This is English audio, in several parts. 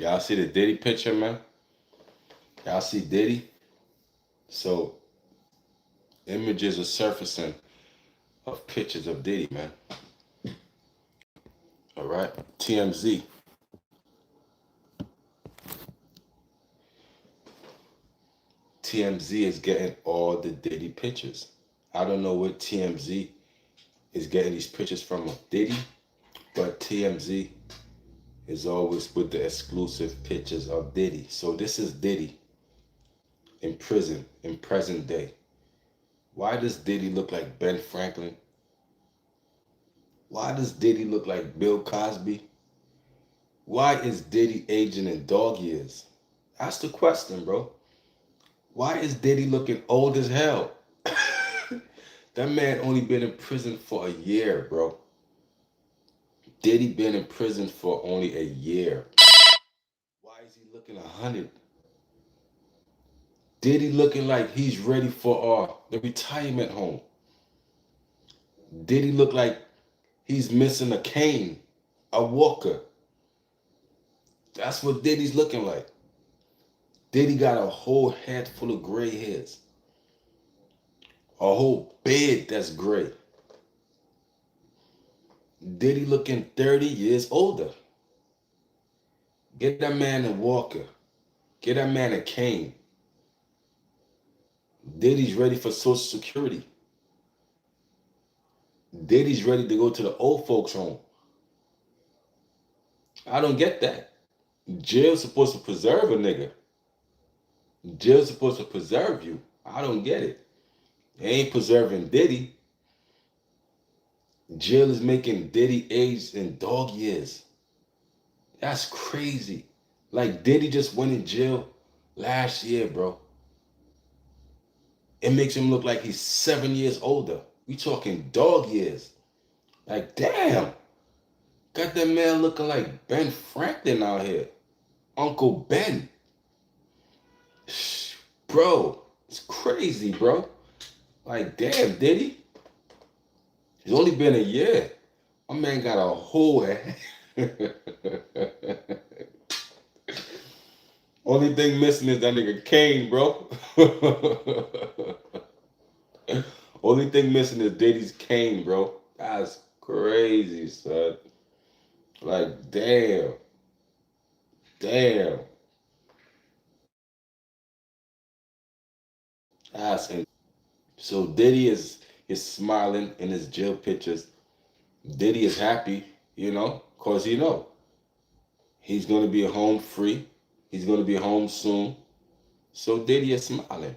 Y'all see the Diddy picture, man? Y'all see Diddy? So images are surfacing of pictures of Diddy, man. All right. TMZ. TMZ is getting all the Diddy pictures. I don't know where TMZ is getting these pictures from of Diddy, but TMZ is always with the exclusive pictures of Diddy. So this is Diddy in prison in present day. Why does Diddy look like Ben Franklin? Why does Diddy look like Bill Cosby? Why is Diddy aging in dog years? Ask the question, bro. Why is Diddy looking old as hell? That man only been in prison for a year, bro. Diddy been in prison for only a year. Why is he looking 100? Diddy looking like he's ready for the retirement home. Diddy look like he's missing a cane, a walker. That's what Diddy's looking like. Diddy got a whole head full of gray hairs. A whole beard that's gray. Diddy looking 30 years older. Get that man a walker. Get that man a cane. Diddy's ready for Social Security. Diddy's ready to go to the old folks home. I don't get that. Jail's supposed to preserve a nigga. Jail's supposed to preserve you. I don't get it. They ain't preserving Diddy. Jail is making Diddy age in dog years. That's crazy. Like Diddy just went in jail last year, bro. It makes him look like he's 7 years older. We talking dog years. Like, damn. Got that man looking like Ben Franklin out here. Uncle Ben. Bro, it's crazy, bro. Like, damn, Diddy. It's only been a year. My man got a whole head. Only thing missing is that nigga Kane, bro. Only thing missing is Diddy's cane, bro. That's crazy, son. Like, damn. Damn. That's in. So Diddy is smiling in his jail pictures. Diddy is happy, cause he's gonna be home free. He's gonna be home soon. So Diddy is smiling.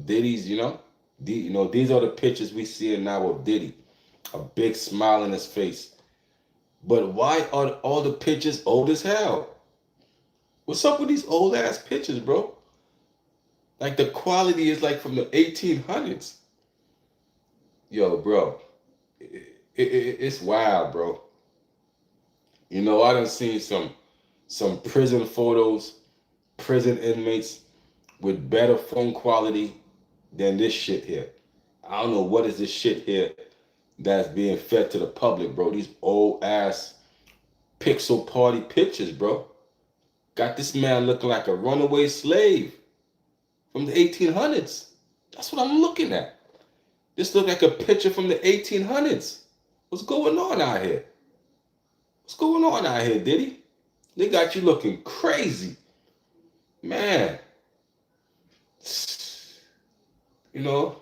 Diddy's, these are the pictures we see now of Diddy. A big smile on his face. But why are all the pictures old as hell? What's up with these old ass pictures, bro? Like the quality is like from the 1800s. Yo, bro, it's wild, bro. I done seen some prison photos, prison inmates with better phone quality than this shit here. I don't know what is this shit here that's being fed to the public, bro. These old ass pixel party pictures, bro. Got this man looking like a runaway slave from the 1800s. That's what I'm looking at. This look like a picture from the 1800s. What's going on out here? What's going on out here, Diddy? They got you looking crazy. Man. You know?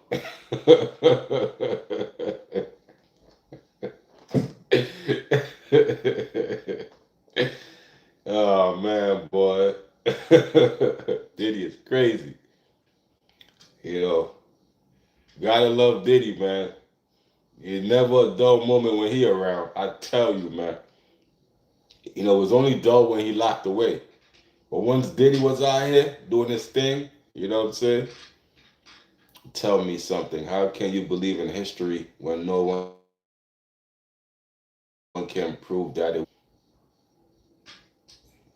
Oh, man, boy. Diddy is crazy. You know, gotta love Diddy, man. It's never a dull moment when he around. I tell you, man. It was only dull when he locked away. But once Diddy was out here doing his thing, you know what I'm saying? Tell me something. How can you believe in history when no one can prove that it?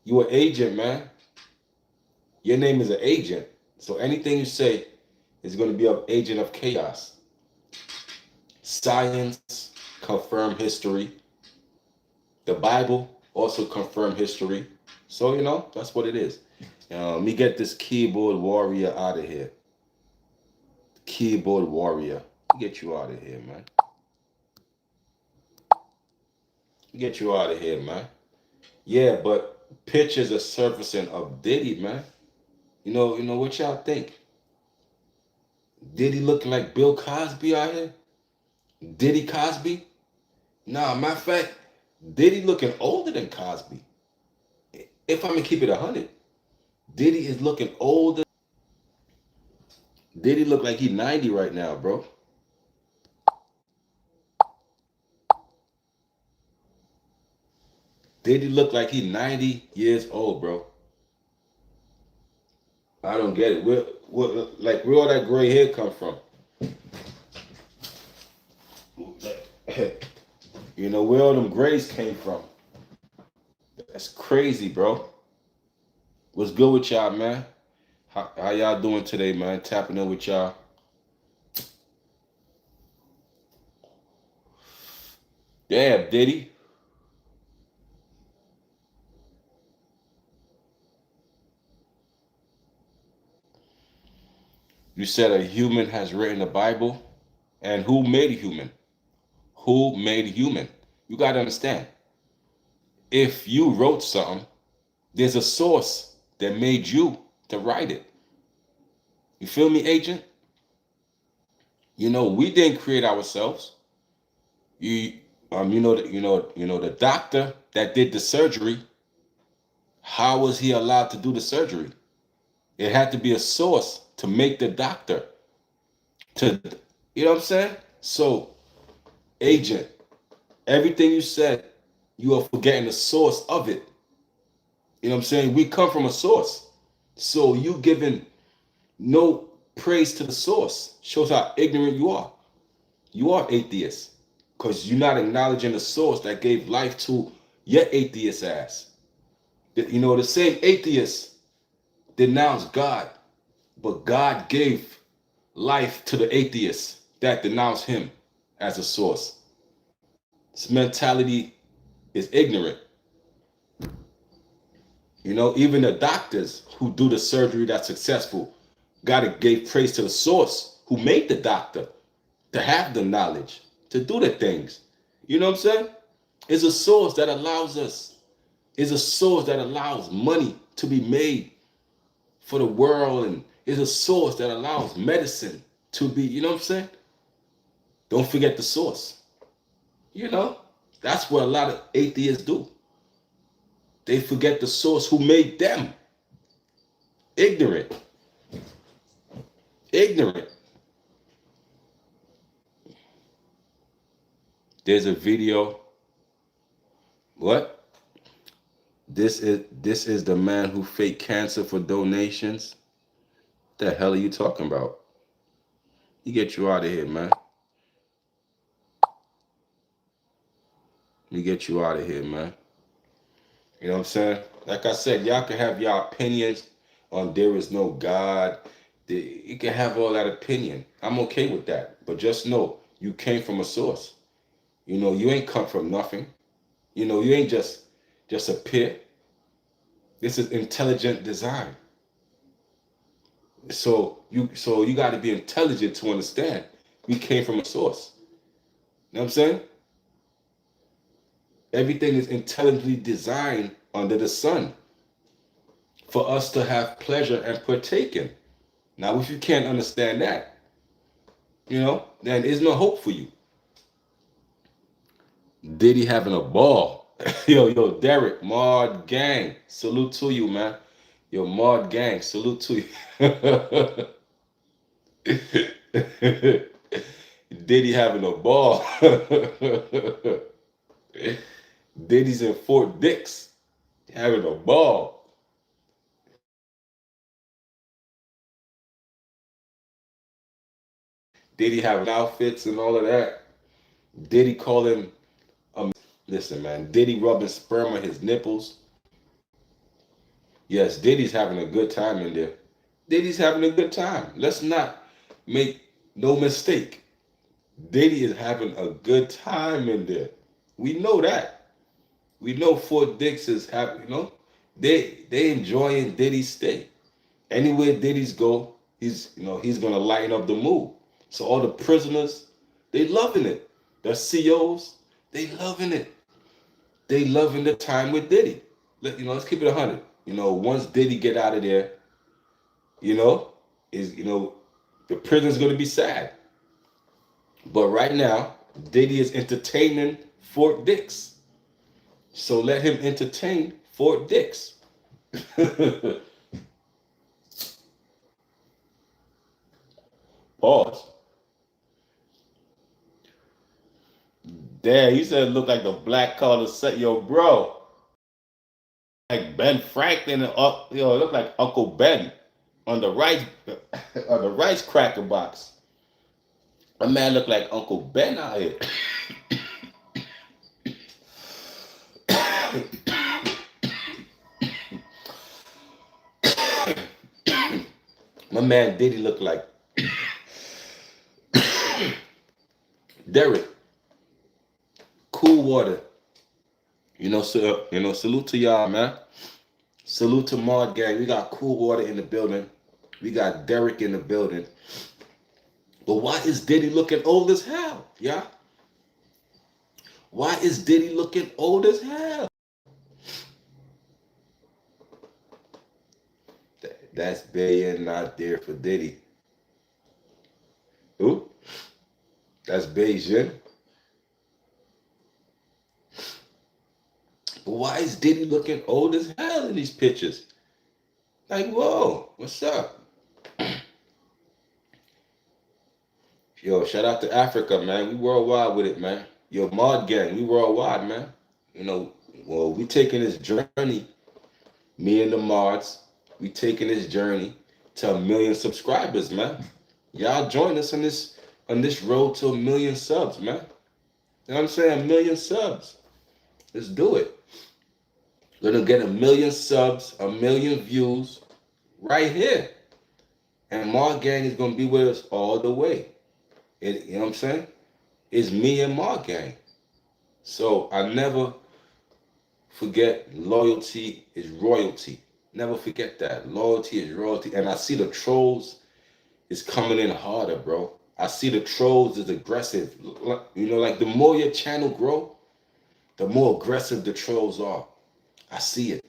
You an agent, man. Your name is an agent. So anything you say is going to be an agent of chaos. Science confirm history. The Bible also confirm history. So that's what it is. Let me get this keyboard warrior out of here. Keyboard warrior, get you out of here, man. Get you out of here, man. Yeah, but pictures are surfacing of Diddy, man. You know what y'all think? Diddy looking like Bill Cosby out here? Diddy Cosby? Nah, matter of fact, Diddy looking older than Cosby. If I'm gonna keep it 100, Diddy is looking older. Diddy look like he 90 right now, bro. Diddy look like he 90 years old, bro. I don't get it. Where all that gray hair come from? Where all them grays came from? That's crazy, bro. What's good with y'all, man? How y'all doing today, man? Tapping in with y'all. Damn, Diddy. You said a human has written the Bible, and who made a human? Who made a human? You gotta understand. If you wrote something, there's a source that made you to write it. You feel me, agent? We didn't create ourselves. You the doctor that did the surgery. How was he allowed to do the surgery? It had to be a source to make the doctor. To you know what I'm saying? So, agent, everything you said, you are forgetting the source of it. You know what I'm saying? We come from a source. So you giving no praise to the source shows how ignorant you are. You are atheist because you're not acknowledging the source that gave life to your atheist ass. The same atheist denounced God, but God gave life to the atheist that denounced him as a source. This mentality is ignorant. Even the doctors who do the surgery that's successful gotta give praise to the source who made the doctor to have the knowledge to do the things. You know what I'm saying? It's a source that allows us, is a source that allows money to be made for the world, and is a source that allows medicine to be, you know what I'm saying? Don't forget the source. That's what a lot of atheists do. They forget the source who made them. Ignorant. Ignorant. There's a video. What? This is the man who faked cancer for donations. The hell are you talking about? You get you out of here, man. You get you out of here, man. You know what I'm saying? Like I said, y'all can have y'all opinions on there is no God. You can have all that opinion. I'm okay with that. But just know, you came from a source. You ain't come from nothing. You ain't just a pit. This is intelligent design. So you got to be intelligent to understand. We came from a source. You know what I'm saying? Everything is intelligently designed under the sun for us to have pleasure and partake in. Now, if you can't understand that, then there's no hope for you. Diddy having a ball. Yo, Derek, Mod Gang, salute to you, man. Yo, Mod Gang, salute to you. Diddy having a ball. Diddy's in Fort Dix having a ball. Diddy having outfits and all of that. Diddy calling, listen, man, Diddy rubbing sperm on his nipples. Yes, Diddy's having a good time in there. Diddy's having a good time. Let's not make no mistake. Diddy is having a good time in there. We know that. We know Fort Dix is having, They enjoying Diddy's stay. Anywhere Diddy's go, he's gonna lighten up the mood. So all the prisoners, they loving it. The COs, they loving it. They loving the time with Diddy. Let's keep it 100. Once Diddy get out of there, you know, is the prison's gonna be sad. But right now, Diddy is entertaining Fort Dix. So let him entertain Fort Dix. Pause. Damn, you said it looked like the black color set. Yo, bro. Like Ben Franklin and it looked like Uncle Ben on the rice on the rice cracker box. A man looked like Uncle Ben out here. My man Diddy looked like Derek. Cool water. Salute to y'all, man. Salute to Mod Gang. We got Cool Water in the building. We got Derek in the building. But why is Diddy looking old as hell? Yeah? Why is Diddy looking old as hell? That's Bay not there for Diddy. Who? That's Beijing. But why is Diddy looking old as hell in these pictures? Like, whoa, what's up? Yo, shout out to Africa, man. We worldwide with it, man. Yo, Mod Gang, we worldwide, man. We taking this journey, me and the Mods, we taking this journey to 1 million subscribers, man. Y'all join us on this road to 1 million subs, man. You know what I'm saying? 1 million subs. Let's do it. We're gonna get 1 million subs, 1 million views right here. And Mod Gang is gonna be with us all the way. You know what I'm saying? It's me and Mod Gang. So I never forget loyalty is royalty. Never forget that. Loyalty is royalty. And I see the trolls is coming in harder, bro. I see the trolls is aggressive. Like the more your channel grow, the more aggressive the trolls are. I see it.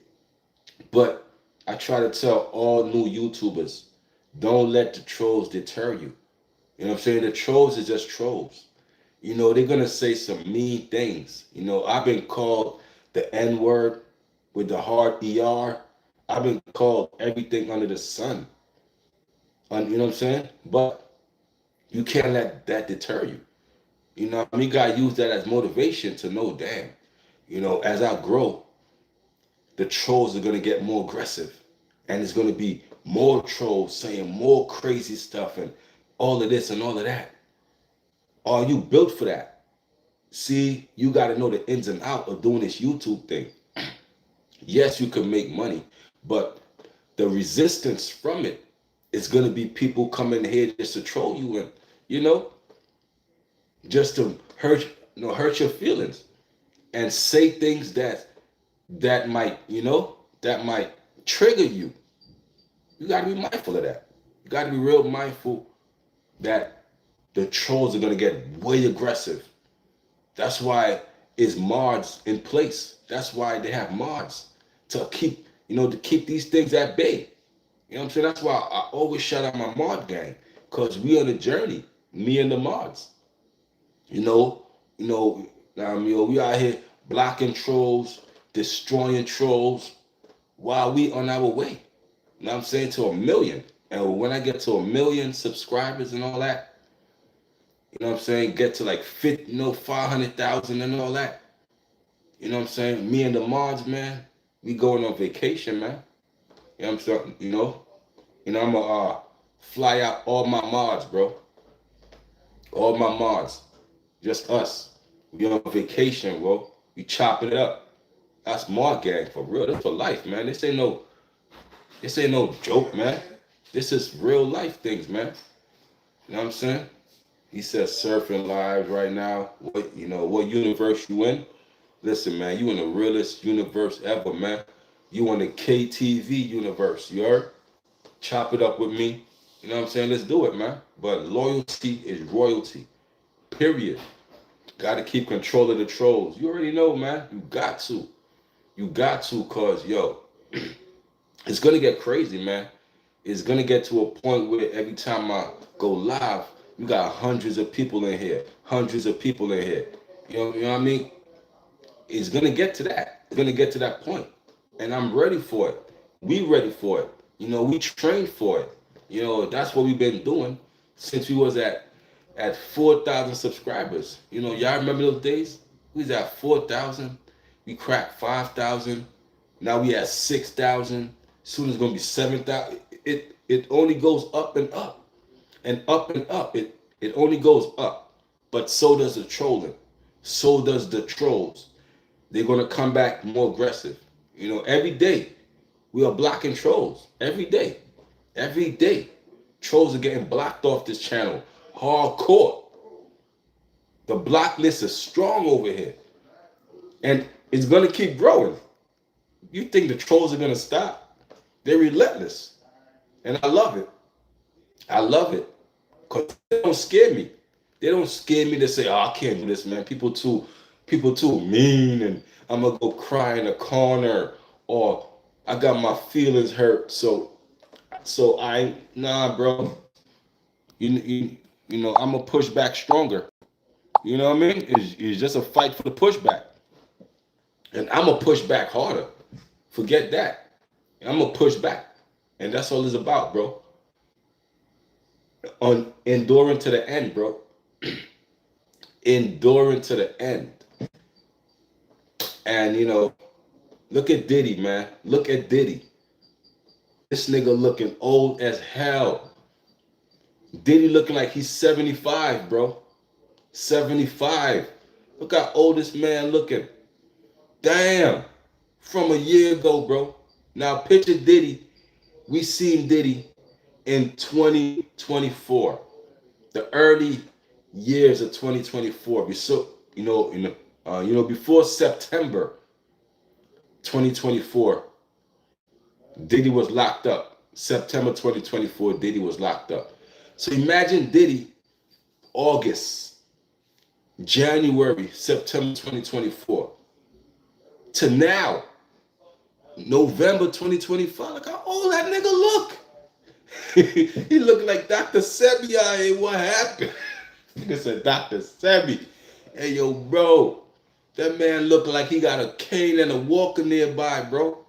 But I try to tell all new YouTubers, don't let the trolls deter you. You know what I'm saying? The trolls is just trolls. They're gonna say some mean things. I've been called the N-word with the hard ER. I've been called everything under the sun. You know what I'm saying? But you can't let that deter you. You gotta use that as motivation to know, damn, as I grow, the trolls are gonna get more aggressive. And it's gonna be more trolls saying more crazy stuff and all of this and all of that. Are you built for that? See, you got to know the ins and out of doing this YouTube thing. Yes, you can make money, but the resistance from it is going to be people coming here just to troll you and, just to hurt your feelings and say things that might trigger you. You got to be mindful of that. You got to be real mindful that the trolls are going to get way aggressive. That's why is mods in place. That's why they have mods to keep these things at bay. You know what I'm saying? That's why I always shout out my mod gang, because we on a journey, me and the mods. We out here blocking trolls, destroying trolls while we on our way. You know what I'm saying? To 1 million. And when I get to 1 million subscribers and all that, you know what I'm saying? Get to like 500,000 and all that. You know what I'm saying? Me and the mods, man, we going on vacation, man. You know what I'm saying? I'm gonna fly out all my mods, bro. All my mods. Just us. We on vacation, bro. We chopping it up. That's mod gang for real. That's for life, man. This ain't no joke, man. This is real life things, man. You know what I'm saying? He says surfing live right now. What universe you in? Listen, man, you in the realest universe ever, man. You on the KTV universe. You heard? Chop it up with me. You know what I'm saying? Let's do it, man. But loyalty is royalty. Period. Got to keep control of the trolls. You already know, man. You got to. You got to, cause yo, it's gonna get crazy, man. It's gonna get to a point where every time I go live, you got hundreds of people in here, hundreds of people in here. You know what I mean? It's gonna get to that. It's gonna get to that point, and I'm ready for it. We ready for it. We trained for it. That's what we've been doing since we was at 4,000 subscribers. Y'all remember those days? We was at 4,000. We cracked 5,000. Now we at 6,000. Soon it's gonna be 7,000. It only goes up and up and up and up. It only goes up. But so does the trolling. So does the trolls. They're gonna come back more aggressive. Every day we are blocking trolls. Every day. Every day. Trolls are getting blocked off this channel. Hardcore. The block list is strong over here. And it's gonna keep growing. You think the trolls are gonna stop? They're relentless. And I love it. I love it. Because they don't scare me. They don't scare me to say, oh, I can't do this, man. People too mean, and I'm gonna go cry in a corner, or I got my feelings hurt. So nah, bro. I'm gonna push back stronger. You know what I mean? It's just a fight for the pushback. And I'm gonna push back harder. Forget that. I'm gonna push back. And that's all it's about, bro. On enduring to the end, bro. Enduring to the end. And look at Diddy, man. Look at Diddy. This nigga looking old as hell. Diddy looking like he's 75, bro. 75. Look how old this man looking. Damn. From a year ago, bro. Now picture Diddy. We seen Diddy in 2024. The early years of 2024. Before September 2024, Diddy was locked up. September 2024, Diddy was locked up. So imagine Diddy, August, January, September 2024, to now, November 2025. Look how old that nigga look. He look like Dr. Sebi. Hey, what happened? Nigga said Dr. Sebi. Hey, yo, bro. That man look like he got a cane and a walker nearby, bro.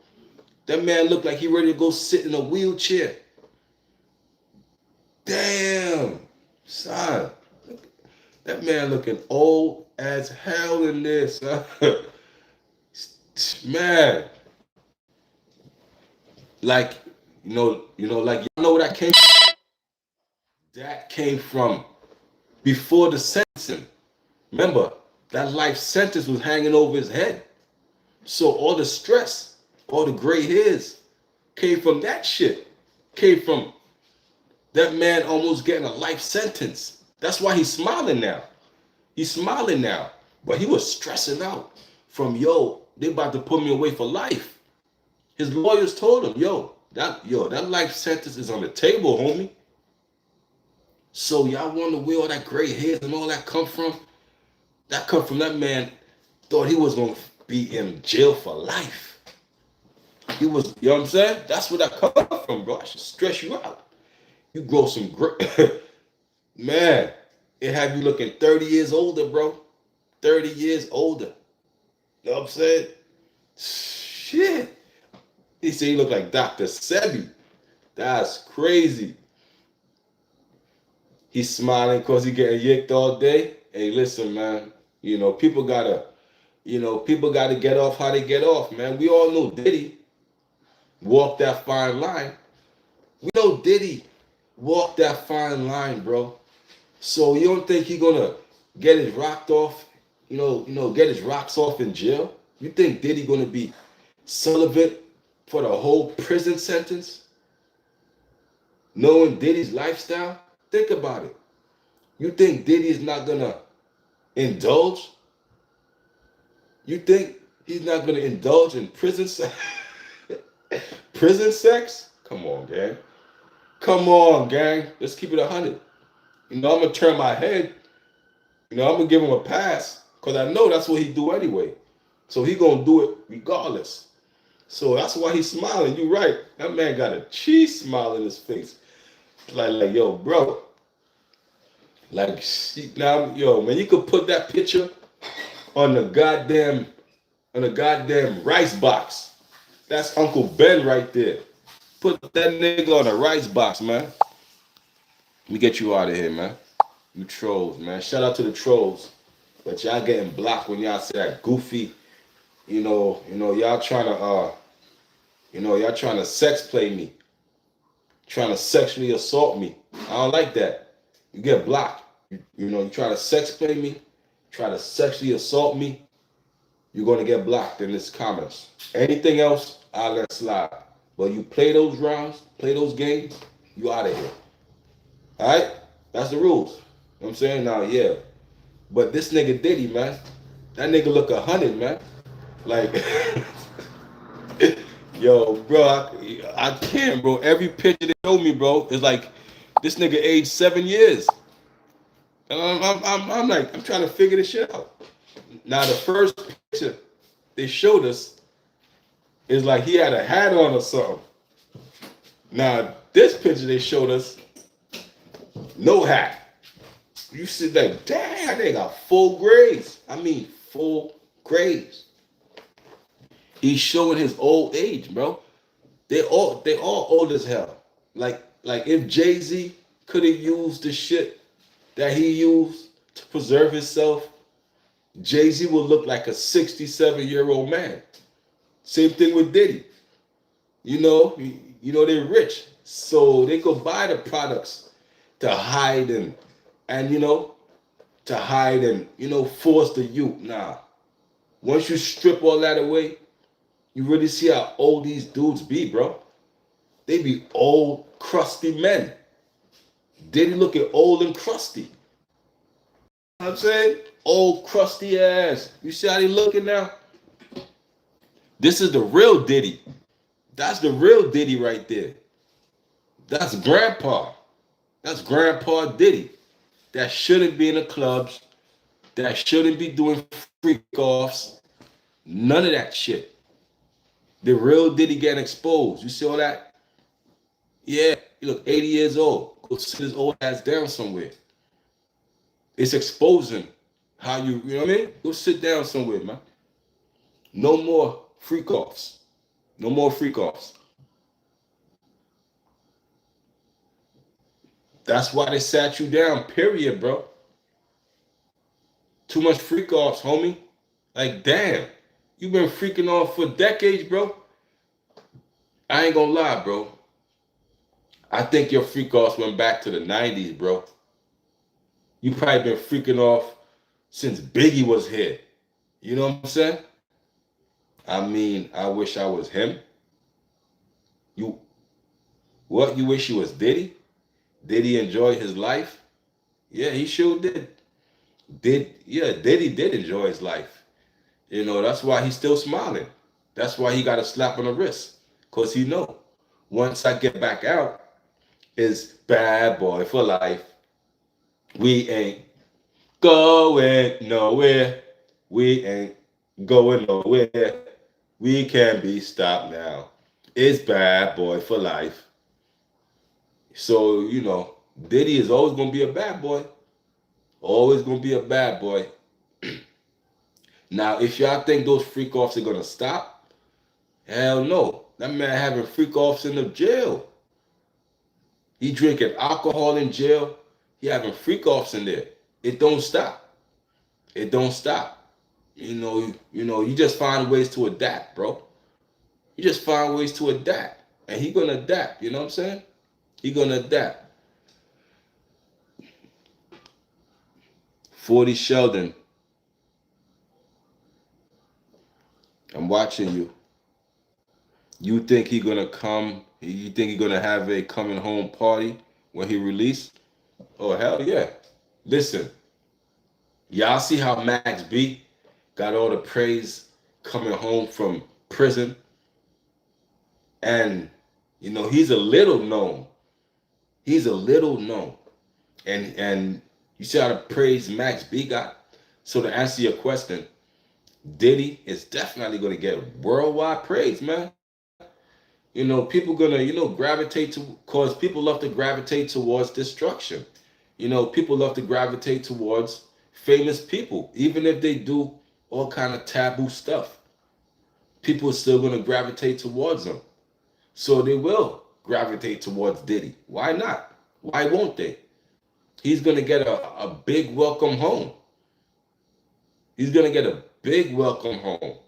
That man look like he ready to go sit in a wheelchair. Damn, son. That man looking old as hell in this. Man. Like, like y'all know where that came from? That came from before the sentencing. Remember, that life sentence was hanging over his head. So all the stress, all the gray hairs came from that shit. Came from that man almost getting a life sentence. That's why he's smiling now. He's smiling now. But he was stressing out from, they about to put me away for life. His lawyers told him, that life sentence is on the table, homie. So y'all wonder where all that gray hairs and all that come from? That come from that man thought he was going to be in jail for life. He was, you know what I'm saying? That's where that come from, bro. I should stress you out. You grow some gray. Man, it have you looking 30 years older, bro. 30 years older. You know what I'm saying? Shit. He said he looked like Dr. Sebi. That's crazy. He's smiling because he getting yicked all day. Hey, listen, man. People gotta get off how they get off, man. We all know Diddy walked that fine line. We know Diddy walked that fine line, bro. So you don't think he gonna get his rocks off? Get his rocks off in jail? You think Diddy gonna be celibate for the whole prison sentence? Knowing Diddy's lifestyle? Think about it. You think Diddy is not gonna indulge? You think he's not gonna indulge in prison sex? Prison sex? Come on, gang. Come on, gang. Let's keep it 100. I'm gonna turn my head. I'm gonna give him a pass because I know that's what he do anyway. So he gonna do it regardless. So that's why he's smiling. You right. That man got a cheese smile in his face. Like, yo, bro. Like, now, yo, man, you could put that picture on the goddamn rice box. That's Uncle Ben right there. Put that nigga on a rice box, man. Let me get you out of here, man. You trolls, man. Shout out to the trolls. But y'all getting blocked when y'all say that goofy, y'all trying to y'all trying to sex play me, trying to sexually assault me. I don't like that. You get blocked. You try to sex play me, try to sexually assault me, you're gonna get blocked in this comments. Anything else, I'll let slide. But you play those rounds, play those games, you out of here. Alright? That's the rules. You know what I'm saying? Now, yeah. But this nigga Diddy, man, that nigga look 100, man. Like, yo, bro, I can't, bro. Every picture they show me, bro, is like this nigga aged 7 years. And I'm like, I'm trying to figure this shit out. Now, the first picture they showed us is like he had a hat on or something. Now, this picture they showed us, no hat. You see that, damn, they got full grades. I mean, full grades. He's showing his old age, bro. They all old as hell. Like if Jay-Z could have used the shit that he used to preserve himself, Jay-Z would look like a 67-year-old man. Same thing with Diddy. They're rich, so they could buy the products to hide and force the youth. Nah, once you strip all that away, you really see how old these dudes be, bro. They be old, crusty men. Diddy looking old and crusty. You know what I'm saying? Old, crusty ass. You see how they looking now? This is the real Diddy. That's the real Diddy right there. That's Grandpa. That's Grandpa Diddy. That shouldn't be in the clubs. That shouldn't be doing freak offs. None of that shit. The real Diddy getting exposed. You see all that? Yeah, he look 80 years old. Go sit his old ass down somewhere. It's exposing how you know what I mean? Go sit down somewhere, man. No more freak offs. No more freak offs. That's why they sat you down, period, bro. Too much freak offs, homie. Like, damn. You been freaking off for decades, bro. I ain't gonna lie, bro. I think your freak offs went back to the 90s, bro. You probably been freaking off since Biggie was here. You know what I'm saying? I mean, I wish I was him. You what? You wish you was Diddy? Did he enjoy his life? Yeah, he sure did. Diddy did enjoy his life. That's why he's still smiling. That's why he got a slap on the wrist. Cause he know once I get back out, it's bad boy for life. We ain't going nowhere. We ain't going nowhere. We can't be stopped now. It's bad boy for life. So, Diddy is always gonna be a bad boy. Always gonna be a bad boy. Now, if y'all think those freak offs are gonna stop, hell no. That man having freak offs in the jail. He drinking alcohol in jail. He having freak offs in there. It don't stop. It don't stop. You just find ways to adapt, bro. You just find ways to adapt. And he gonna adapt, you know what I'm saying? He gonna adapt. 40 Sheldon, I'm watching you. You think he gonna come? You think he gonna have a coming home party when he released? Oh hell yeah! Listen, y'all see how Max B got all the praise coming home from prison? And he's a little known. He's a little known. And you see how to praise Max B got. So to answer your question, Diddy is definitely gonna get worldwide praise, man. People gonna gravitate to, cause people love to gravitate towards destruction. People love to gravitate towards famous people, even if they do all kind of taboo stuff. People are still gonna gravitate towards them, so they will gravitate towards Diddy. Why not? Why won't they? He's gonna get a big welcome home. He's gonna get a big welcome home.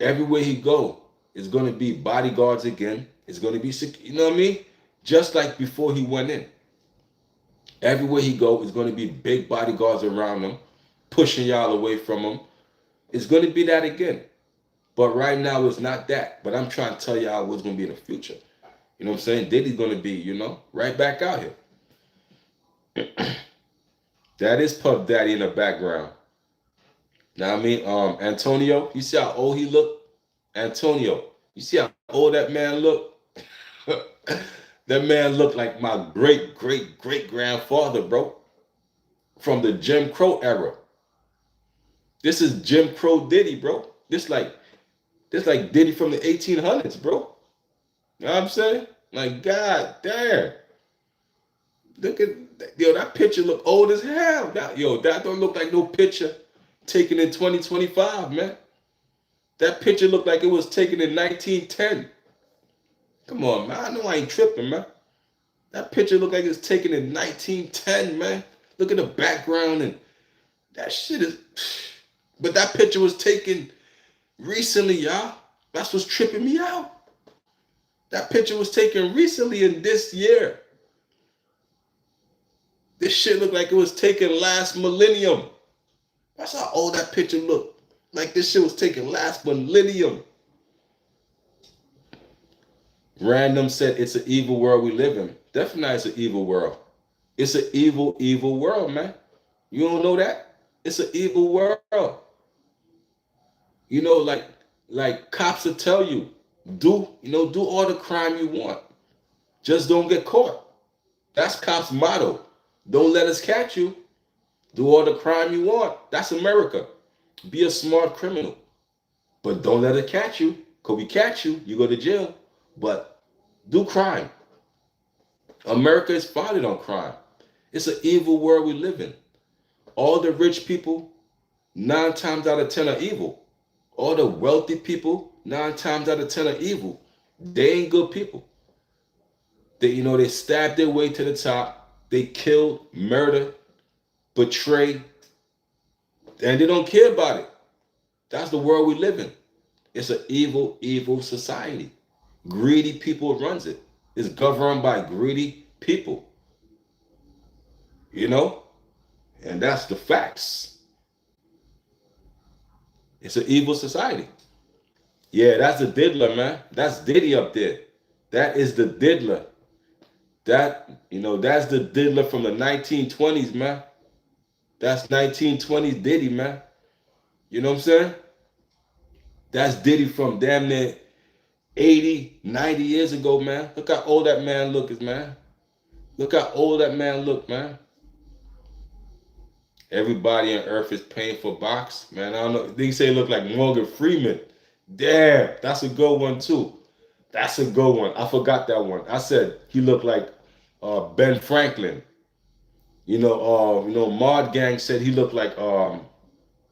Everywhere he go, it's gonna be bodyguards again. It's gonna be, you know what I mean? Just like before he went in. Everywhere he go, it's gonna be big bodyguards around him, pushing y'all away from him. It's gonna be that again. But right now, it's not that. But I'm trying to tell y'all what's gonna be in the future. You know what I'm saying? Diddy's gonna be, right back out here. That is Puff Daddy in the background. Now I mean, Antonio, you see how old he look? Antonio, you see how old that man look? That man looked like my great great great grandfather, bro, from the Jim Crow era. This is Jim Crow Diddy, bro. This like Diddy from the 1800s, bro. You know what I'm saying? Like, god damn. Look at that picture look old as hell. That don't look like no picture taken in 2025, man. That picture looked like it was taken in 1910. Come on, man. I know I ain't tripping, man. That picture looked like it was taken in 1910, man. Look at the background and that shit is. But that picture was taken recently, y'all. That's what's tripping me out. That picture was taken recently in this year. This shit looked like it was taken last millennium. That's how old that picture looked. Like this shit was taken last millennium. Random said it's an evil world we live in. Definitely it's an evil world. It's an evil, evil world, man. You don't know that? It's an evil world. Like cops will tell you, do all the crime you want. Just don't get caught. That's cops' motto. Don't let us catch you. Do all the crime you want. That's America. Be a smart criminal. But don't let it catch you. Because we catch you, you go to jail. But do crime. America is founded on crime. It's an evil world we live in. All the rich people, 9 times out of 10 are evil. All the wealthy people, 9 times out of 10 are evil. They ain't good people. They stabbed their way to the top. They killed, murdered, betrayed, and they don't care about it. That's the world we live in. It's an evil, evil society. Greedy people runs it. It's governed by greedy people. And that's the facts. It's an evil society. Yeah, that's the diddler, man. That's Diddy up there. That is the diddler. That's the diddler from the 1920s, man. That's 1920s Diddy, man. You know what I'm saying? That's Diddy from damn near 80, 90 years ago, man. Look how old that man looks, man. Look how old that man look, man. Everybody on earth is paying for box, man. I don't know. They say he look like Morgan Freeman. Damn, that's a good one too. That's a good one. I forgot that one. I said he looked like Ben Franklin. Mod Gang said he looked like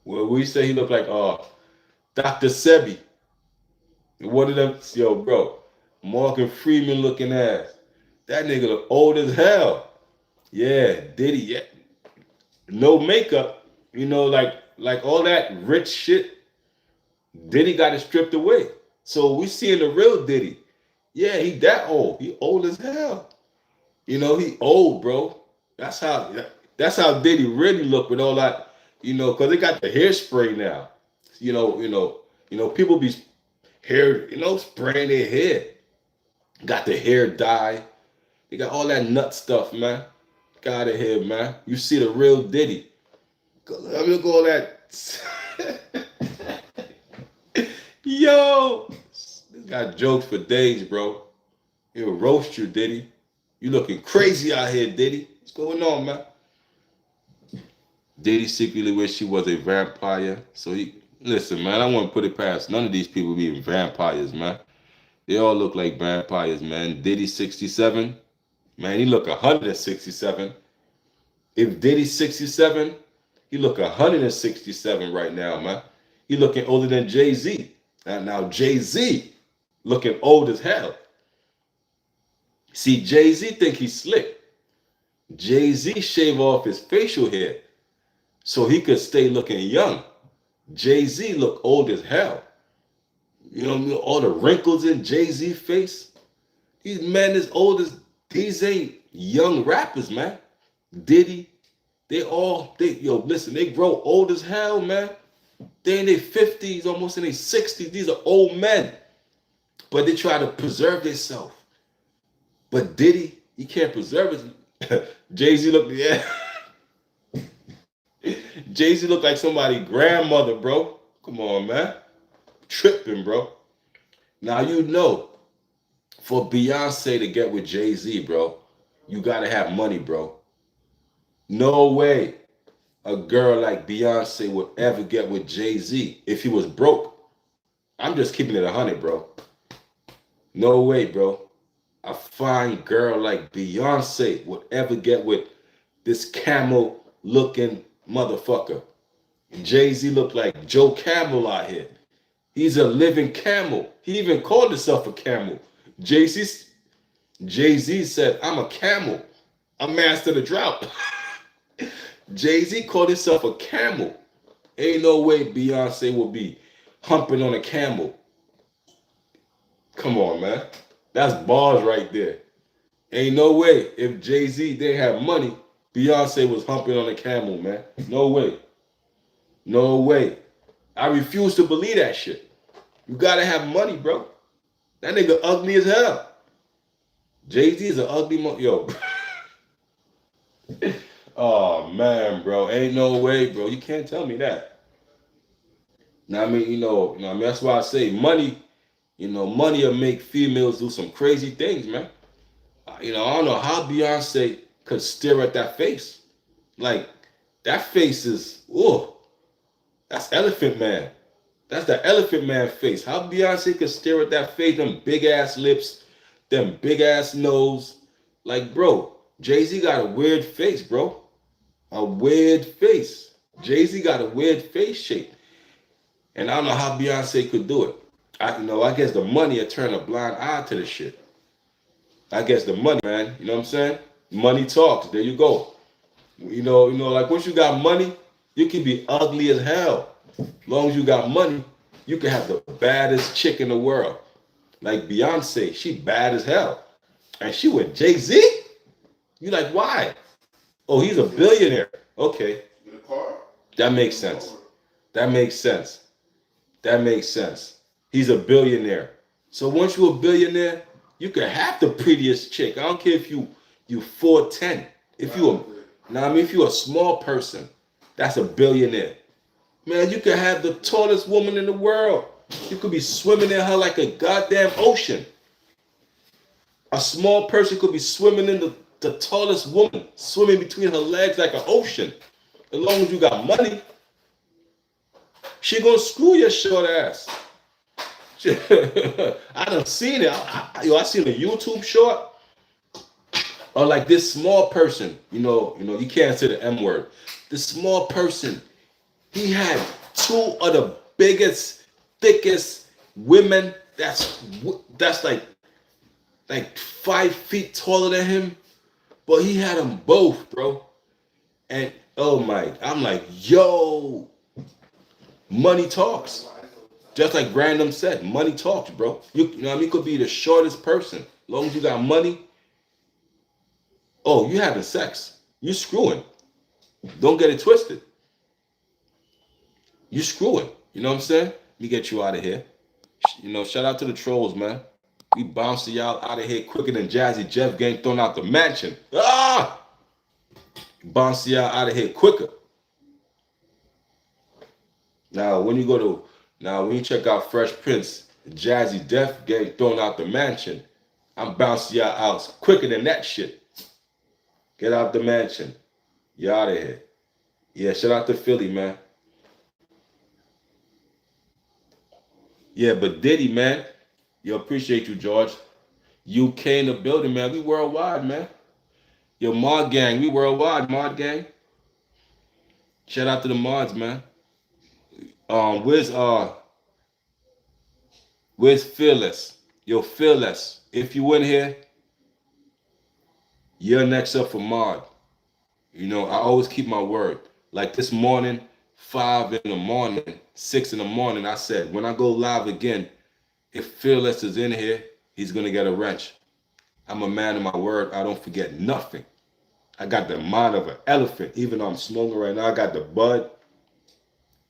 we say he looked like Dr. Sebi. One of them, yo, bro, Morgan Freeman looking ass. That nigga look old as hell. Yeah, Diddy, yeah. No makeup, like all that rich shit. Diddy got it stripped away. So we seeing the real Diddy. Yeah, he that old. He old as hell. He old, bro. That's how Diddy really look with all that, because they got the hairspray now. People be hair, spraying their hair. Got the hair dye. They got all that nut stuff, man. Get out of here, man. You see the real Diddy. Look at all that. Yo, this Got jokes for days, bro. He'll roast you, Diddy. You looking crazy out here, Diddy. What's going on, man? Diddy secretly wish he was a vampire. So he listen, man. I want to put it past none of these people being vampires, man. They all look like vampires, man. Diddy 67, man. He look 167. If Diddy 67, he look 167 right now, man. He looking older than Jay Z. Now Jay Z looking old as hell. See, Jay Z think he's slick. Jay Z shave off his facial hair so he could stay looking young. Jay Z look old as hell. You know what I mean? All the wrinkles in Jay Z face. These men as old as these ain't young rappers, man. Diddy, they listen, they grow old as hell, man. They in their 50s, almost in their 60s. These are old men. But they try to preserve themselves. But Diddy, he can't preserve it. Jay-Z look, yeah. Jay-Z look like somebody's grandmother, bro. Come on, man. Tripping, bro. Now you know, for Beyonce to get with Jay-Z, bro, you gotta have money, bro. No way a girl like Beyonce would ever get with Jay-Z if he was broke. I'm just keeping it 100, bro. No way, bro. A fine girl like Beyonce would ever get with this camel looking motherfucker. Jay-Z looked like Joe Camel out here. He's a living camel. He even called himself a camel. Jay-Z said, I'm a camel. I mastered the drought. Jay-Z called himself a camel. Ain't no way Beyonce will be humping on a camel. Come on, man. That's bars right there. Ain't no way if Jay-Z didn't have money, Beyonce was humping on a camel, man. No way. No way. I refuse to believe that shit. You gotta have money, bro. That nigga ugly as hell. Jay-Z is an ugly yo. Oh man, bro. Ain't no way, bro. You can't tell me that. Now I mean, I mean, that's why I say money, money will make females do some crazy things, man. I don't know how Beyonce could stare at that face. Like, that face is, that's Elephant Man. That's the Elephant Man face. How Beyonce could stare at that face, them big ass lips, them big ass nose. Like, bro, Jay-Z got a weird face, bro. A weird face. Jay-Z got a weird face shape. And I don't know how Beyonce could do it. I guess the money will turn a blind eye to the shit. I guess the money, man. You know what I'm saying? Money talks. There you go. Like once you got money, you can be ugly as hell. As long as you got money, you can have the baddest chick in the world. Like Beyonce, she bad as hell. And she with Jay-Z? You like, why? Oh, he's a billionaire. Okay. That makes sense. That makes sense. That makes sense. He's a billionaire. So once you're a billionaire, you can have the prettiest chick. I don't care if you 4'10". If you're a small person, that's a billionaire. Man, you can have the tallest woman in the world. You could be swimming in her like a goddamn ocean. A small person could be swimming in the tallest woman, swimming between her legs like an ocean. As long as you got money, she gonna screw your short ass. I done seen it. I seen a YouTube short. Or like this small person, you can't say the M word. This small person, he had two of the biggest, thickest women that's like 5 feet taller than him. But he had them both, bro. And I'm like, yo, money talks. Just like Brandon said, money talks, bro. You could be the shortest person. As long as you got money. Oh, you having sex. You screwing. Don't get it twisted. You screwing. You know what I'm saying? Let me get you out of here. Shout out to the trolls, man. We bouncing y'all out of here quicker than Jazzy Jeff getting thrown out the mansion. Bounce y'all out of here quicker. Now, when you check out Fresh Prince, Jazzy Def getting thrown out the mansion. I'm bouncing y'all out quicker than that shit. Get out the mansion. You out of here. Yeah, shout out to Philly, man. Yeah, but Diddy, man. Yo, appreciate you, George. UK in the building, man. We worldwide, man. Yo, Mod Gang, we worldwide, Mod Gang. Shout out to the mods, man. Um, where's uh where's Fearless? Yo, Fearless. If you in here, you're next up for mod. You know, I always keep my word. Like this morning, 5 in the morning, 6 in the morning, I said, when I go live again, if Fearless is in here, he's gonna get a wrench. I'm a man of my word. I don't forget nothing. I got the mind of an elephant. Even though I'm smoking right now, I got the bud.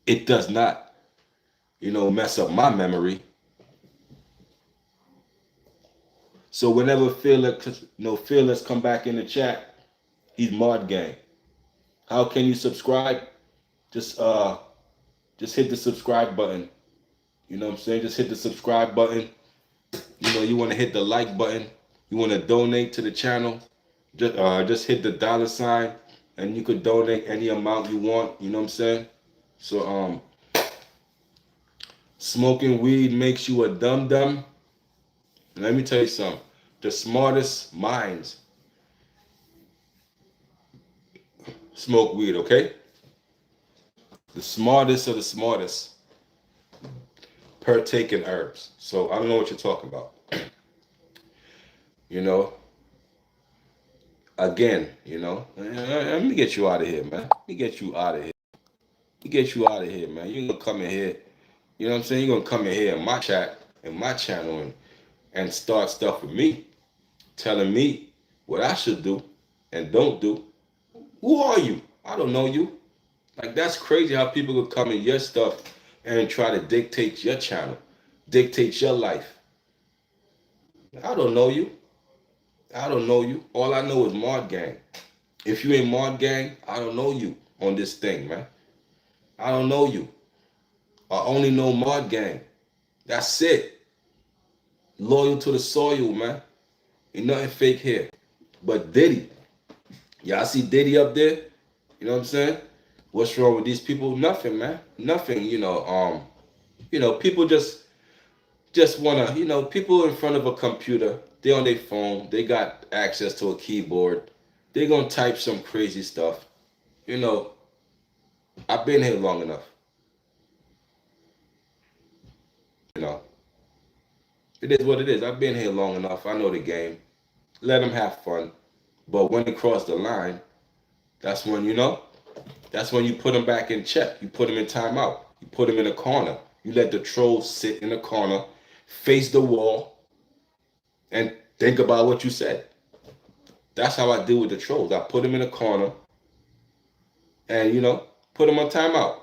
It does not, mess up my memory. So whenever Fearless come back in the chat, he's mod gang. How can you subscribe? Just uh just hit the subscribe button. You know what I'm saying? Just hit the subscribe button. You want to hit the like button. You want to donate to the channel. Just hit the dollar sign, and you could donate any amount you want. You know what I'm saying? So smoking weed makes you a dum dum. Let me tell you something. The smartest minds smoke weed. Okay? The smartest of the smartest partake in herbs. So I don't know what you're talking about. You know, again, let me get you out of here, man. Let me get you out of here. Let me get you out of here, man. You're gonna come in here, you know what I'm saying? You're gonna come in here in my chat, in my channel, and start stuff with me, telling me what I should do and don't do. Who are you? I don't know you. Like that's crazy how people could come in your stuff and try to dictate your channel, dictate your life. I don't know you. I don't know you. All I know is Mod Gang. If you ain't Mod Gang, I don't know you on this thing, man. I don't know you. I only know Mod Gang. That's it. Loyal to the soil, man. Ain't nothing fake here. But Diddy, y'all see Diddy up there? You know what I'm saying? What's wrong with these people? Nothing, man. Nothing. People just wanna, people in front of a computer, they on their phone, they got access to a keyboard, they gonna type some crazy stuff. You know, I've been here long enough. You know, it is what it is. I've been here long enough. I know the game. Let them have fun. But when they cross the line, that's when, that's when you put them back in check. You put them in timeout. You put them in a corner. You let the trolls sit in the corner, face the wall, and think about what you said. That's how I deal with the trolls. I put them in a corner and, put them on timeout.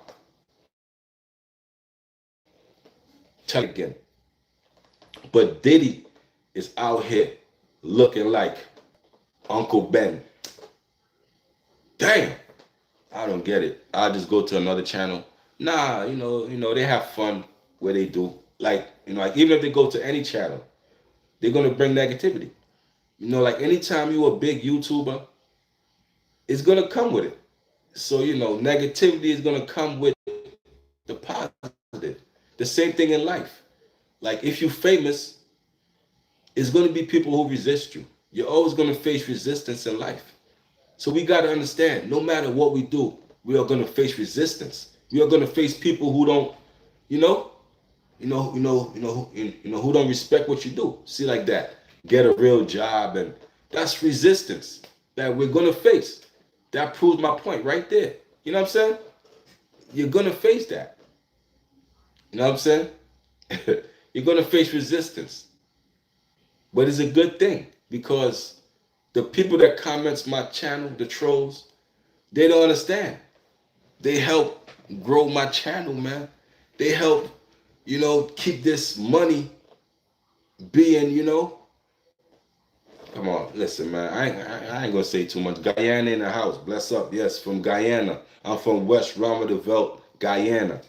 Tell again. But Diddy is out here looking like Uncle Ben. Damn. I don't get it. I'll just go to another channel. Nah, they have fun where they do. Like even if they go to any channel, they're gonna bring negativity. Like anytime you a big YouTuber, it's gonna come with it. So, negativity is gonna come with the positive. The same thing in life. Like if you're famous, it's gonna be people who resist you. You're always gonna face resistance in life. So we gotta understand, no matter what we do, we are gonna face resistance. We are gonna face people who don't, who don't respect what you do. See, like that, get a real job, and that's resistance that we're gonna face. That proves my point right there. You know what I'm saying? You're gonna face that. You know what I'm saying? You're gonna face resistance, but it's a good thing because the people that comments my channel, the trolls, they don't understand. They help grow my channel, man. They help, keep this money being, Come on, listen, man. I ain't gonna say too much. Guyana in the house. Bless up. Yes, from Guyana. I'm from West Ramadi Veld, Guyana.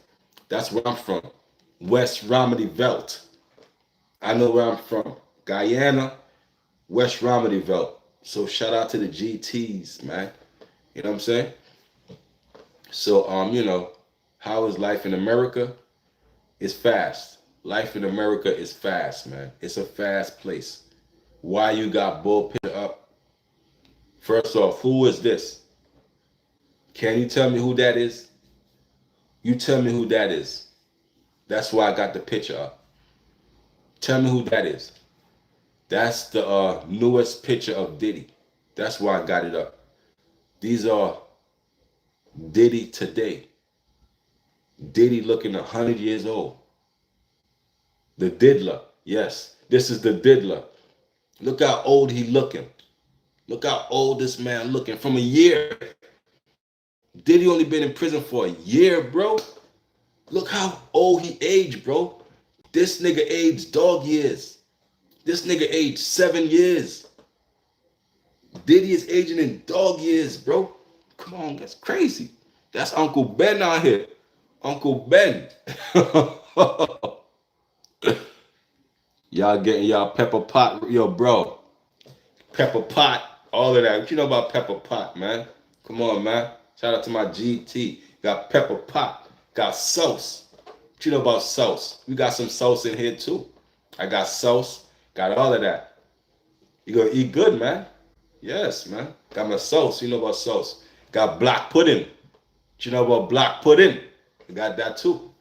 That's where I'm from. West Ramadi Veld. I know where I'm from. Guyana, West Romadyville. So shout out to the GTs, man. You know what I'm saying? So how is life in America? It's fast. Life in America is fast, man. It's a fast place. Why you got bull picture up? First off, who is this? Can you tell me who that is? You tell me who that is. That's why I got the picture up. Tell me who that is. That's the newest picture of Diddy. That's why I got it up. These are Diddy today. Diddy looking 100 years old. The diddler. Yes, this is the diddler. Look how old he looking. Look how old this man looking. From a year. Diddy only been in prison for a year, bro. Look how old he aged, bro. This nigga aged dog years. This nigga aged 7 years. Diddy is aging in dog years, bro. Come on, that's crazy. That's Uncle Ben out here. Uncle Ben. Y'all getting y'all pepper pot, yo, bro. Pepper pot, all of that. What you know about pepper pot, man? Come on, man. Shout out to my GT. Got pepper pot. Got sauce. What you know about sauce? We got some sauce in here too. I got sauce. Got all of that. You gonna eat good, man. Yes, man. Got my sauce. You know about sauce. Got black pudding. What you know about black pudding? We got that too.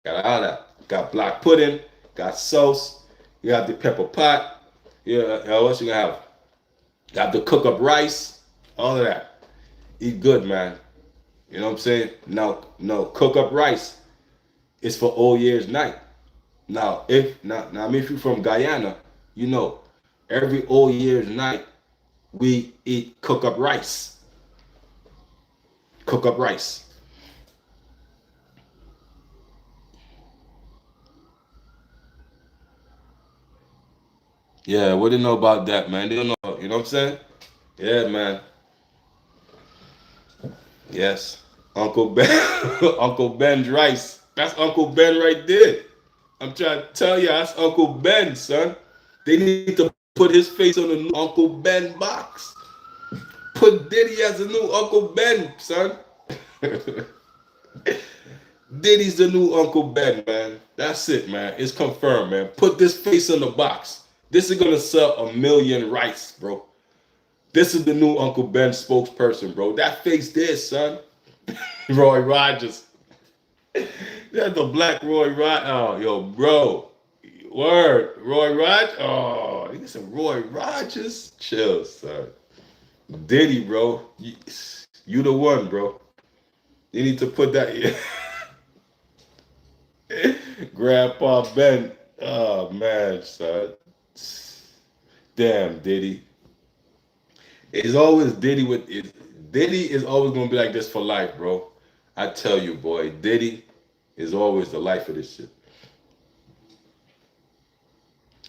Got all that. Got black pudding. Got sauce. You got the pepper pot. Yeah, what you gonna have? Got the cook up rice. All of that. Eat good, man. You know what I'm saying? No, cook up rice. It's for Old Year's night. If you're from Guyana, you know, every Old Year's night we eat cook up rice. Cook up rice. Yeah, what do you know about that, man? They don't know. You know what I'm saying? Yeah, man. Yes. Uncle Ben. Uncle Ben's rice. That's Uncle Ben right there. I'm trying to tell you, that's Uncle Ben, son. They need to put his face on the new Uncle Ben box. Put Diddy as the new Uncle Ben, son. Diddy's the new Uncle Ben, man. That's it, man. It's confirmed, man. Put this face on the box. This is gonna sell 1,000,000 rice, bro. This is the new Uncle Ben spokesperson, bro. That face there, son. Roy Rogers. That's the black Roy Rogers. Oh, yo, bro. Word. Roy Rogers. Oh, you get some Roy Rogers. Chill, son. Diddy, bro. You the one, bro. You need to put that. Grandpa Ben. Oh, man, son. Damn, Diddy. It's always Diddy with it. Diddy is always gonna be like this for life, bro. I tell you, boy, Diddy is always the life of this shit.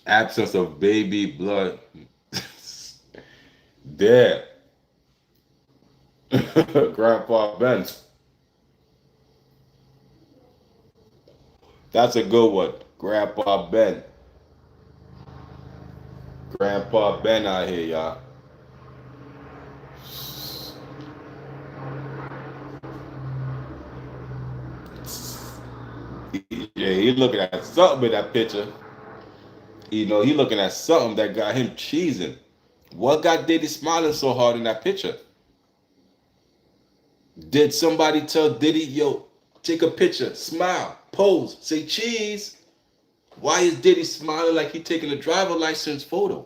Absence of baby blood. There. Grandpa Ben. That's a good one. Grandpa Ben. Grandpa Ben out here, y'all. Yeah, he looking at something in that picture. You know, he looking at something that got him cheesing. What got Diddy smiling so hard in that picture? Did somebody tell Diddy, yo, take a picture, smile, pose, say cheese? Why is Diddy smiling like he taking a driver license photo?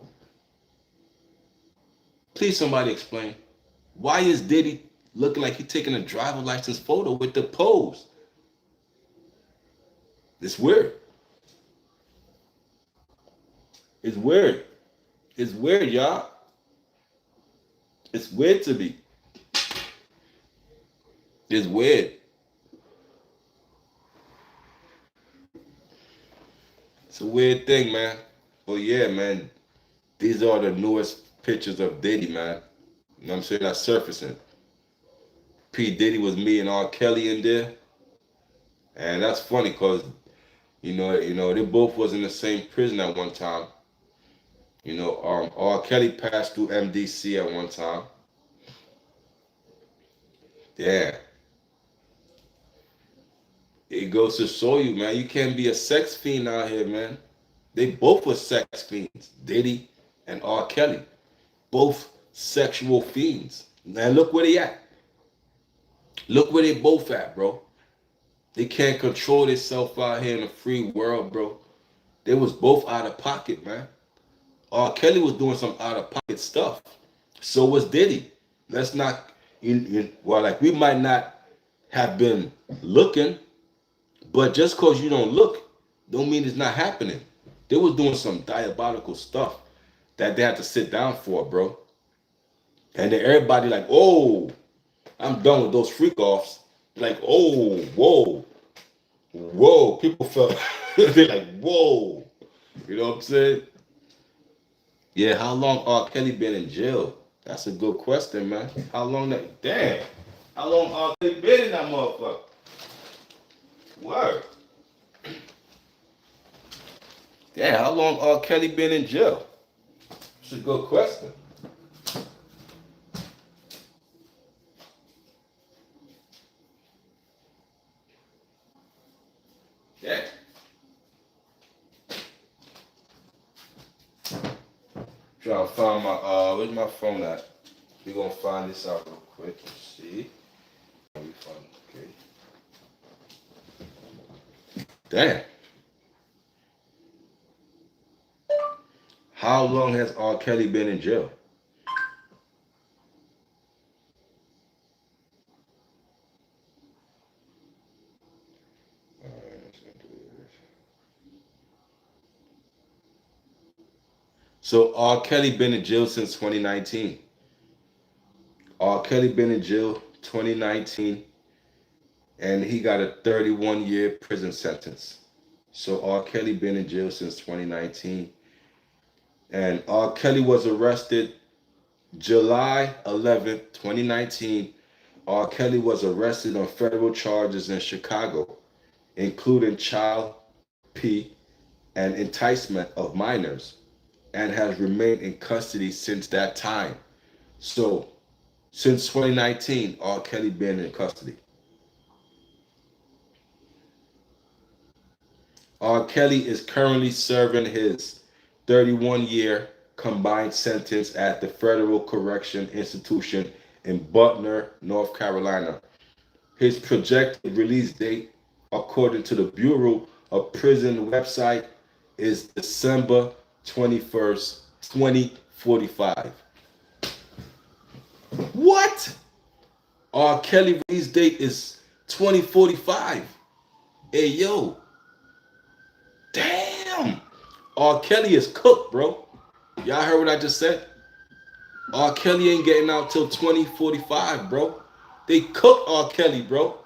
Please somebody explain. Why is Diddy looking like he taking a driver license photo with the pose? It's weird. It's weird. It's weird, y'all. It's weird to me. It's weird. It's a weird thing, man. But yeah, man, these are the newest pictures of Diddy, man. You know what I'm saying? That's surfacing. P. Diddy was me and R. Kelly in there. And that's funny because, They both was in the same prison at one time. R. Kelly passed through MDC at one time. Yeah, it goes to show you, man. You can't be a sex fiend out here, man. They both were sex fiends, Diddy and R. Kelly, both sexual fiends. Now look where they at. Look where they both at, bro. They can't control themselves out here in the free world, bro. They was both out of pocket, man. R. Kelly was doing some out of pocket stuff. So was Diddy. Let's not, well, like we might not have been looking, but just cause you don't look, don't mean it's not happening. They was doing some diabolical stuff that they had to sit down for, bro. And then everybody like, oh, I'm done with those freak offs. Like, oh, whoa, whoa. People felt they're like, whoa. You know what I'm saying? Yeah, how long R. Kelly been in jail? That's a good question, man. How long that? Damn. How long R. Kelly been in that motherfucker? Word. Damn, how long R. Kelly been in jail? That's a good question. Yeah. Trying to find my where's my phone at? We're gonna find this out real quick. Let's see. We find okay. Damn. How long has R. Kelly been in jail? So R. Kelly been in jail since 2019. R. Kelly been in jail 2019, and he got a 31-year prison sentence. So R. Kelly been in jail since 2019, and R. Kelly was arrested July 11th, 2019. R. Kelly was arrested on federal charges in Chicago, including child P and enticement of minors, and has remained in custody since that time. So since 2019, R. Kelly been in custody. R. Kelly is currently serving his 31-year combined sentence at the Federal Correction Institution in Butner, North Carolina. His projected release date, according to the Bureau of Prison website, is December 21st, 2045. What? R. Kelly release date is 2045. Hey, yo. Damn. R. Kelly is cooked, bro. Y'all heard what I just said? R. Kelly ain't getting out till 2045, bro. They cooked R. Kelly, bro.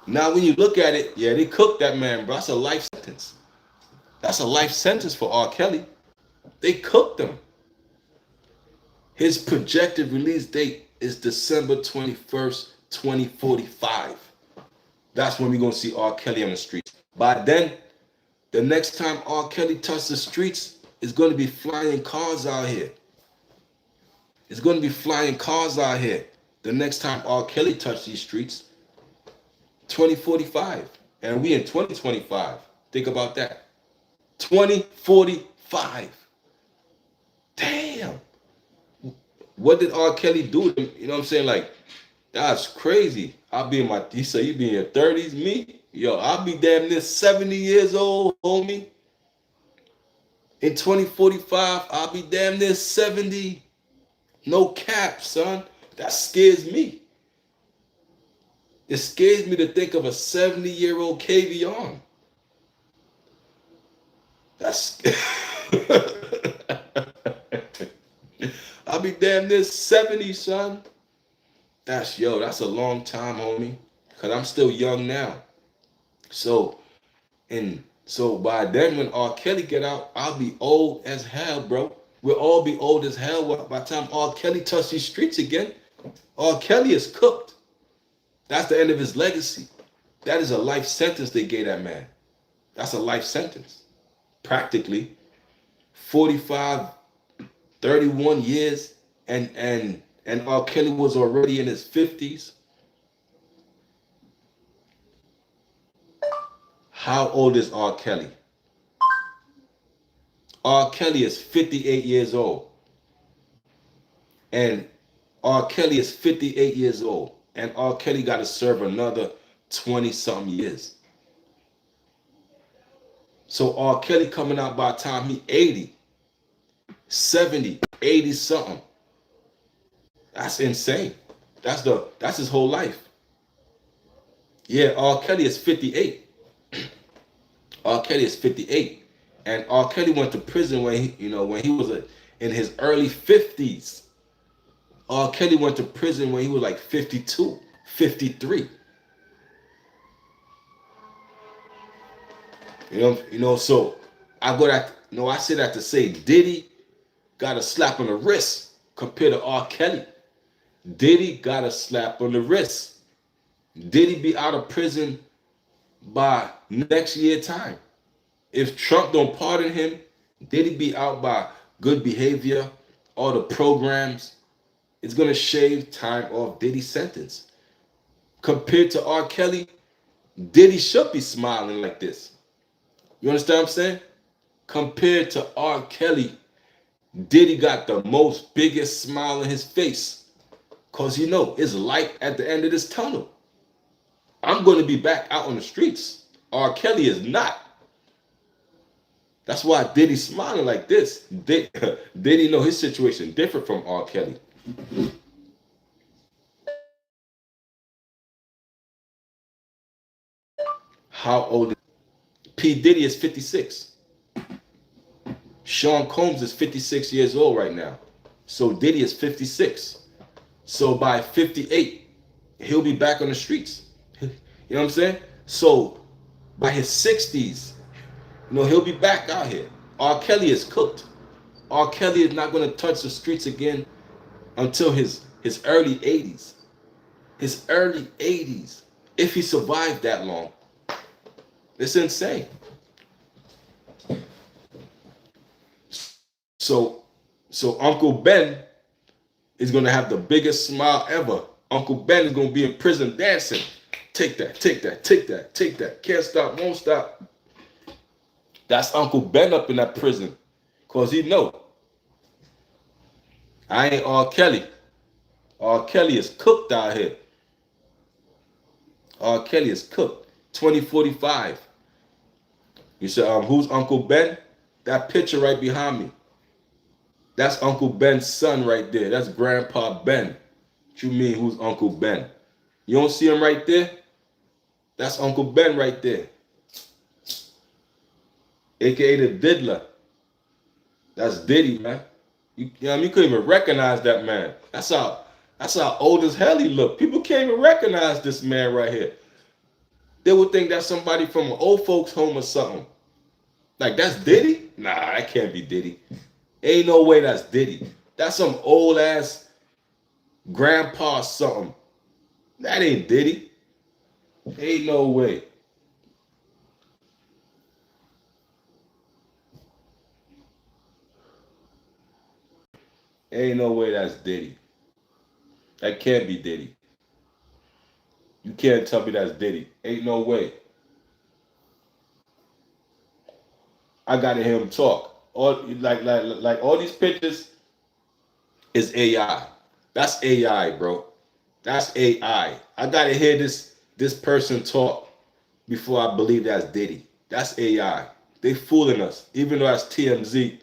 Now, when you look at it, yeah, they cooked that man, bro. That's a life sentence. That's a life sentence for R. Kelly. They cooked him. His projected release date is December 21st, 2045. That's when we're going to see R. Kelly on the streets. By then, the next time R. Kelly touches the streets, it's going to be flying cars out here. It's going to be flying cars out here. The next time R. Kelly touches these streets, 2045. And we in 2025. Think about that. 2045. Damn. What did R. Kelly do to him? You know what I'm saying? Like, that's crazy. I'll be in my, he said, you be in your 30s, me? Yo, I'll be damn near 70 years old, homie. In 2045, I'll be damn near 70. No cap, son. That scares me. It scares me to think of a 70-year-old KV on. That's I'll be damn near 70, son. That's a long time, homie. Cause I'm still young now. So by then when R. Kelly get out, I'll be old as hell, bro. We'll all be old as hell by the time R. Kelly touch these streets again. R. Kelly is cooked. That's the end of his legacy. That is a life sentence they gave that man. That's a life sentence. Practically 45, 31 years, and R. Kelly was already in his 50s. How old is R. Kelly? R. Kelly is 58 years old. And R. Kelly is 58 years old. And R. Kelly got to serve another 20 something years. So R. Kelly coming out by the time he 80, 70, 80 something. That's insane. That's his whole life. Yeah, R. Kelly is 58. R. Kelly is 58. And R. Kelly went to prison when he was in his early 50s. R. Kelly went to prison when he was like 52, 53. So I say that to say Diddy got a slap on the wrist compared to R. Kelly. Diddy got a slap on the wrist. Diddy be out of prison by next year time. If Trump don't pardon him, Diddy be out by good behavior, all the programs. It's gonna shave time off Diddy's sentence. Compared to R. Kelly, Diddy should be smiling like this. You understand what I'm saying? Compared to R. Kelly, Diddy got the most biggest smile on his face. Cause it's light at the end of this tunnel. I'm gonna be back out on the streets. R. Kelly is not. That's why Diddy's smiling like this. Diddy know his situation different from R. Kelly. How old is P. Diddy is 56. Sean Combs is 56 years old right now. So Diddy is 56. So by 58, he'll be back on the streets. You know what I'm saying? So by his 60s, he'll be back out here. R. Kelly is cooked. R. Kelly is not going to touch the streets again until his early 80s. His early 80s. If he survived that long. It's insane. So Uncle Ben is going to have the biggest smile ever. Uncle Ben is going to be in prison dancing. Take that, take that, take that, take that. Can't stop, won't stop. That's Uncle Ben up in that prison. Because he know. I ain't R. Kelly. R. Kelly is cooked out here. R. Kelly is cooked. 2045. You said, who's Uncle Ben? That picture right behind me. That's Uncle Ben's son right there. That's Grandpa Ben. What you mean, who's Uncle Ben? You don't see him right there? That's Uncle Ben right there. AKA the Diddler. That's Diddy, man. You couldn't even recognize that man. That's how old as hell he look. People can't even recognize this man right here. They would think that's somebody from an old folks home or something. Like, that's Diddy? Nah, that can't be Diddy. Ain't no way that's Diddy. That's some old ass grandpa something. That ain't Diddy. Ain't no way. Ain't no way that's Diddy. That can't be Diddy. You can't tell me that's Diddy. Ain't no way. I gotta hear him talk. Like all these pictures is AI. That's AI, bro. That's AI. I gotta hear this person talk before I believe that's Diddy. That's AI. They fooling us. Even though that's TMZ,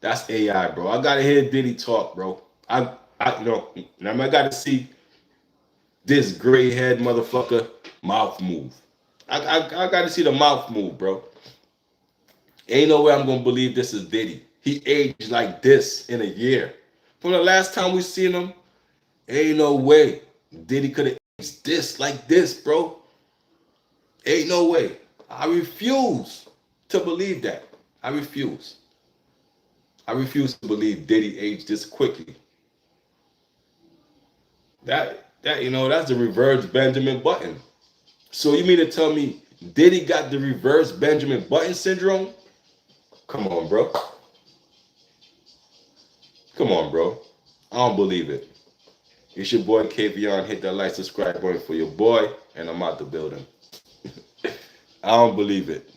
that's AI, bro. I gotta hear Diddy talk, bro. I gotta see this gray head motherfucker mouth move. I gotta see the mouth move, bro. Ain't no way I'm gonna believe this is Diddy. He aged like this in a year. From the last time we seen him, ain't no way Diddy could have aged this like this, bro. Ain't no way. I refuse to believe that. I refuse. I refuse to believe Diddy aged this quickly. That's the reverse Benjamin Button. So you mean to tell me Diddy got the reverse Benjamin Button syndrome. Come on, bro. Come on, bro. I don't believe it. It's your boy Kavion. Hit that like, subscribe button for your boy, and I'm out the building. I don't believe it.